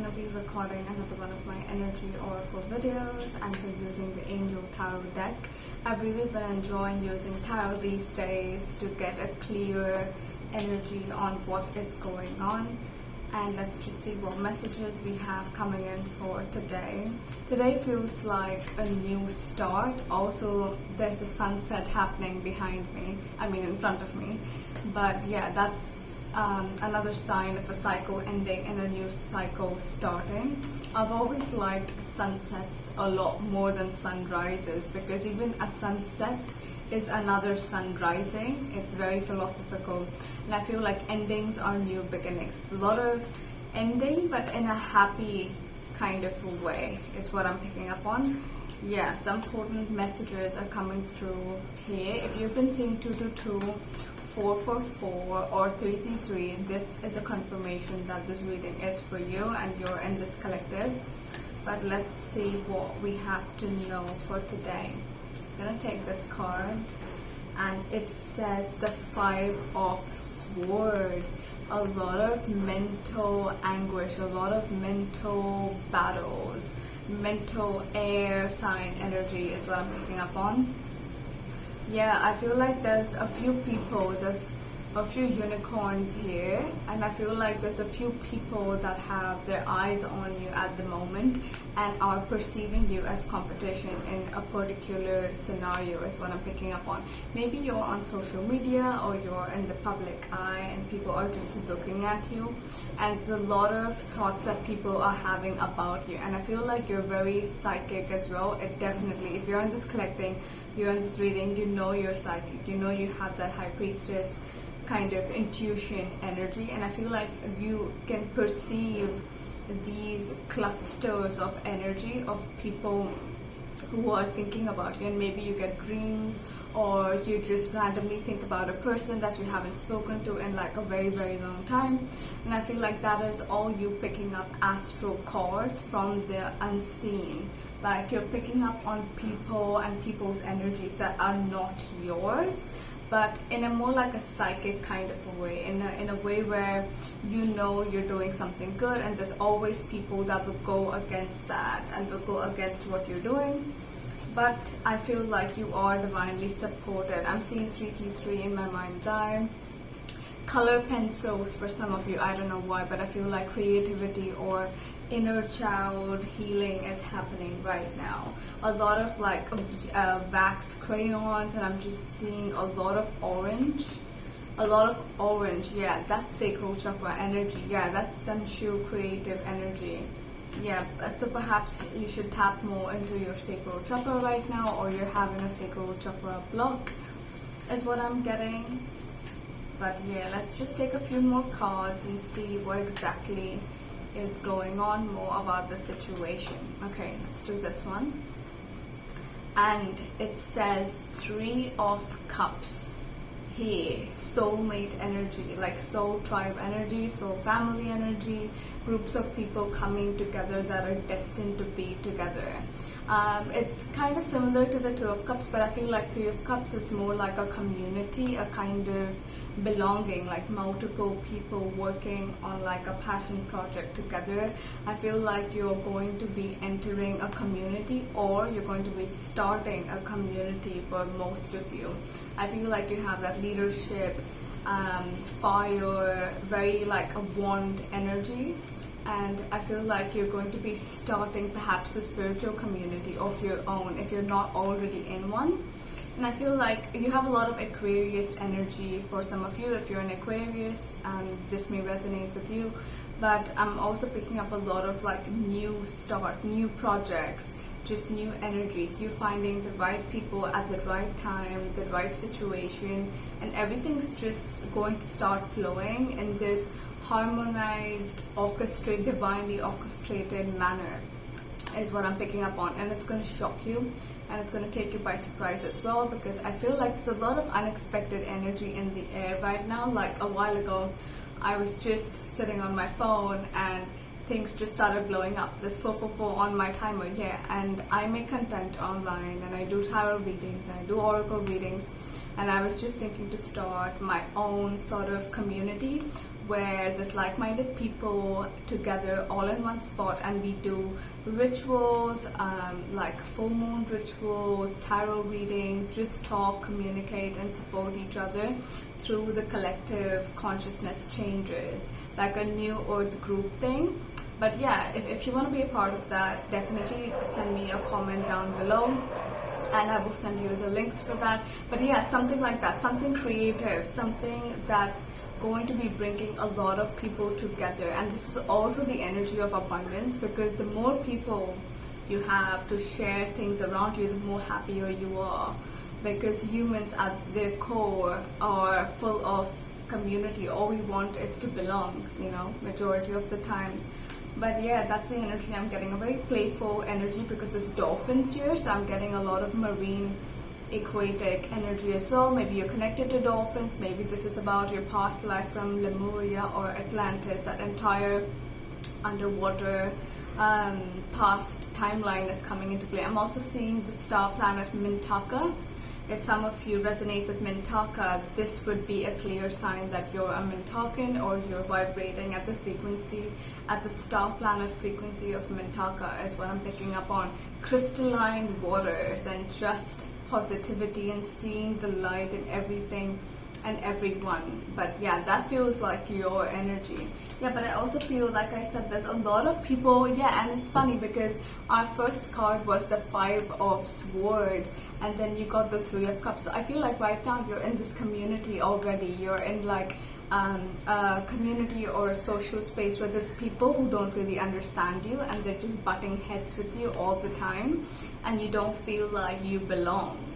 going to be recording another one of my energy oracle videos and been using the Angel Tarot deck. I've really been enjoying using tarot these days to get a clear energy on what is going on. And let's just see what messages we have coming in for today. Today feels like a new start. Also, there's a sunset happening behind me, in front of me. But yeah, that's another sign of a cycle ending and a new cycle starting. I've always liked sunsets a lot more than sunrises, because even a sunset is another sun rising. It's very philosophical, and I feel like endings are new beginnings. A lot of ending, but in a happy kind of way is what I'm picking up on. Yeah, some important messages are coming through here. If you've been seeing 222, 444 or 333, this is a confirmation that this reading is for you and you're in this collective. But let's see what we have to know for today. I'm gonna take this card, and it says the 5 of Swords. A lot of mental anguish, a lot of mental battles, mental air sign energy is what I'm picking up on. Yeah, I feel like there's a few people, there's a few unicorns here, and I feel like there's a few people that have their eyes on you at the moment and are perceiving you as competition in a particular scenario is what I'm picking up on. Maybe you're on social media or you're in the public eye and people are just looking at you, and there's a lot of thoughts that people are having about you, and I feel like you're very psychic as well. It definitely, if you're in this collecting, you're in this reading, you know you're psychic, you know you have that high priestess kind of intuition energy, and I feel like you can perceive these clusters of energy of people who are thinking about you, and maybe you get dreams or you just randomly think about a person that you haven't spoken to in like a very, very long time, and I feel like that is all you picking up astral cards from the unseen. Like you're picking up on people and people's energies that are not yours, but in a more like a psychic kind of a way, in a way where you know you're doing something good, and there's always people that will go against that and will go against what you're doing. But I feel like you are divinely supported. I'm seeing 333 in my mind's eye. Color pencils for some of you, I don't know why, but I feel like creativity or inner child healing is happening right now. A lot of like wax crayons, and I'm just seeing a lot of orange. Yeah, that's sacral chakra energy. Yeah, that's sensual creative energy. Yeah, so perhaps you should tap more into your sacral chakra right now, or you're having a sacral chakra block is what I'm getting. But yeah, let's just take a few more cards and see what exactly is going on more about the situation. Okay, let's do this one. And it says 3 of Cups here. Soulmate energy, like soul tribe energy, soul family energy, groups of people coming together that are destined to be together. It's kind of similar to the 2 of Cups, but I feel like 3 of Cups is more like a community, a kind of belonging, like multiple people working on like a passion project together. I feel like you're going to be entering a community, or you're going to be starting a community for most of you. I feel like you have that leadership, fire, very like a wand energy. And I feel like you're going to be starting perhaps a spiritual community of your own if you're not already in one. And I feel like you have a lot of Aquarius energy for some of you. If you're an Aquarius, this may resonate with you. But I'm also picking up a lot of like new start, new projects, just new energies. You finding the right people at the right time, the right situation, and everything's just going to start flowing in this harmonized, orchestrated, divinely orchestrated manner is what I'm picking up on. And it's going to shock you, and it's going to take you by surprise as well, because I feel like there's a lot of unexpected energy in the air right now. Like a while ago, I was just sitting on my phone and things just started blowing up. There's 444 on my timer, yeah, and I make content online, and I do tarot readings, and I do oracle readings, and I was just thinking to start my own sort of community where there's like-minded people together all in one spot, and we do rituals, like full moon rituals, tarot readings, just talk, communicate, and support each other through the collective consciousness changes, like a new earth group thing. But yeah, if you want to be a part of that, definitely send me a comment down below and I will send you the links for that. But yeah, something like that, something creative, something that's going to be bringing a lot of people together. And this is also the energy of abundance, because the more people you have to share things around you, the more happier you are, because humans at their core are full of community. All we want is to belong, you know, majority of the times. But yeah, that's the energy I'm getting, a very playful energy, because there's dolphins here, so I'm getting a lot of marine aquatic energy as well. Maybe you're connected to dolphins, maybe this is about your past life from Lemuria or Atlantis, that entire underwater past timeline is coming into play. I'm also seeing the star planet Mintaka. If some of you resonate with Mintaka, this would be a clear sign that you're a Mintakan, or you're vibrating at the frequency, at the star planet frequency of Mintaka is what I'm picking up on. Crystalline waters and just positivity and seeing the light in everything and everyone. But yeah, that feels like your energy. Yeah, but I also feel, like I said, there's a lot of people. Yeah, and it's funny because our first card was the 5 of Swords, and then you got the 3 of Cups. So I feel like right now you're in this community already. You're in like a community or a social space where there's people who don't really understand you, and they're just butting heads with you all the time, and you don't feel like you belong.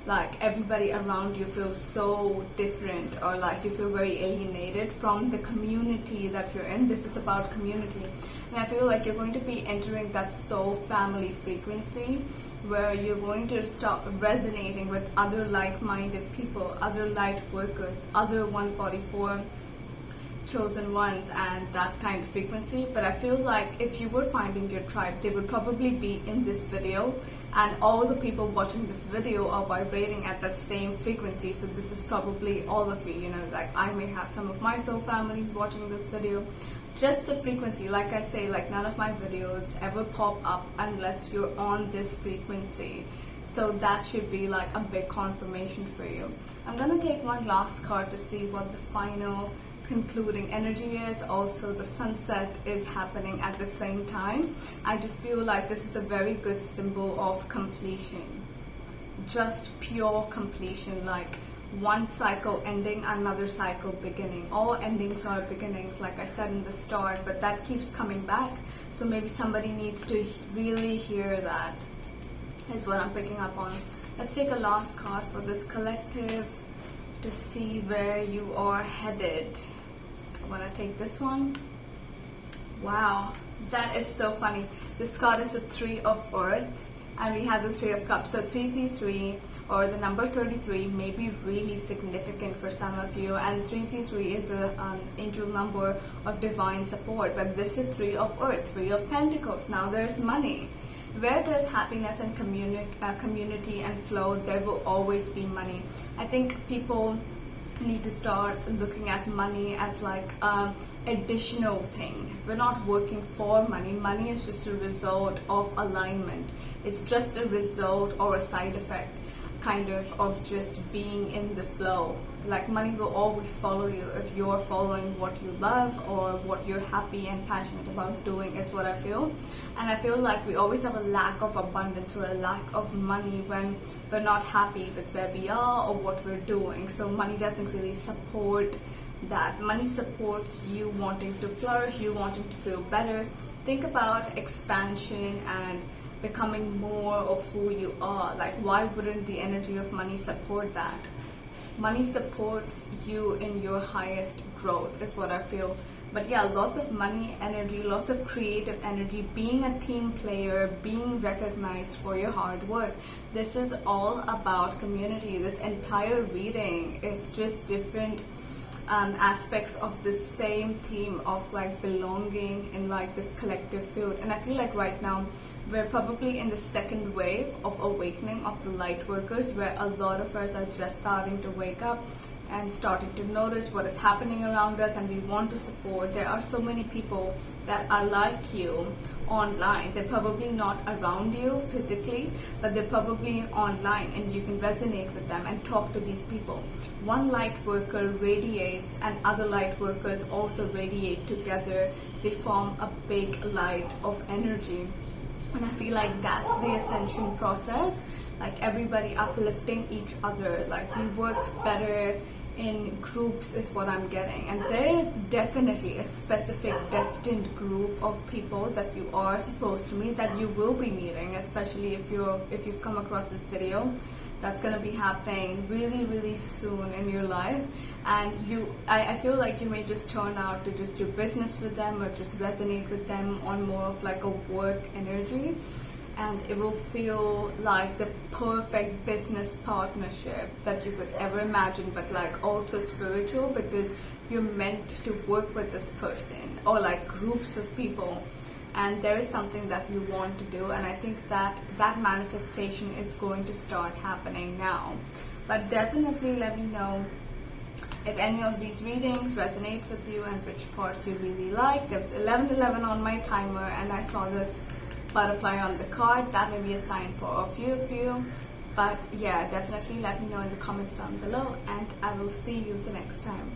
Like everybody around you feels so different, or like you feel very alienated from the community that you're in. This is about community, and I feel like you're going to be entering that soul family frequency, where you're going to start resonating with other like-minded people, other light workers, other 144 chosen ones, and that kind of frequency. But I feel like if you were finding your tribe, they would probably be in this video, and all the people watching this video are vibrating at the same frequency. So this is probably all of you, you know, like I may have some of my soul families watching this video. Just the frequency, like I say, like none of my videos ever pop up unless you're on this frequency. So that should be like a big confirmation for you. I'm gonna take one last card to see what the final concluding energy is. Also, the sunset is happening at the same time. I just feel like this is a very good symbol of completion, just pure completion, like one cycle ending, another cycle beginning. All endings are beginnings, like I said in the start, but that keeps coming back. So maybe somebody needs to really hear that, is what I'm picking up on. Let's take a last card for this collective to see where you are headed. I want to take this one. Wow, that is so funny. This card is the 3 of Earth, and we have the 3 of Cups. So 333, or the number 33, may be really significant for some of you, and 333 is a angel number of divine support. But this is 3 of Earth, 3 of Pentacles. Now there's money. Where there's happiness and community and flow, there will always be money. I think people need to start looking at money as like an additional thing. We're not working for money. Money is just a result of alignment. It's just a result or a side effect kind of just being in the flow. Like money will always follow you if you're following what you love or what you're happy and passionate about doing, is what I feel. And I feel like we always have a lack of abundance or a lack of money when we're not happy with where we are or what we're doing. So money doesn't really support that. Money supports you wanting to flourish, you wanting to feel better. Think about expansion and becoming more of who you are. Like, why wouldn't the energy of money support that? Money supports you in your highest growth, is what I feel. But yeah, lots of money energy, lots of creative energy, being a team player, being recognized for your hard work. This is all about community. This entire reading is just different aspects of the same theme of like belonging in like this collective field. And I feel like right now we're probably in the second wave of awakening of the light workers, where a lot of us are just starting to wake up, and starting to notice what is happening around us, and we want to support. There are so many people that are like you online. They're probably not around you physically, but they're probably online, and you can resonate with them and talk to these people. One light worker radiates and other light workers also radiate together. They form a big light of energy, and I feel like that's the ascension process, like everybody uplifting each other. Like we work better in groups is what I'm getting, and there is definitely a specific destined group of people that you are supposed to meet, that you will be meeting, especially if you've come across this video. That's going to be happening really soon in your life, and I feel like you may just turn out to just do business with them or just resonate with them on more of like a work energy, and it will feel like the perfect business partnership that you could ever imagine, but like also spiritual, because you're meant to work with this person or like groups of people, and there is something that you want to do. And I think that that manifestation is going to start happening now. But definitely let me know if any of these readings resonate with you and which parts you really like. There's 11:11 on my timer, and I saw this butterfly on the card. That may be a sign for a few of you. But yeah, definitely let me know in the comments down below, and I will see you the next time.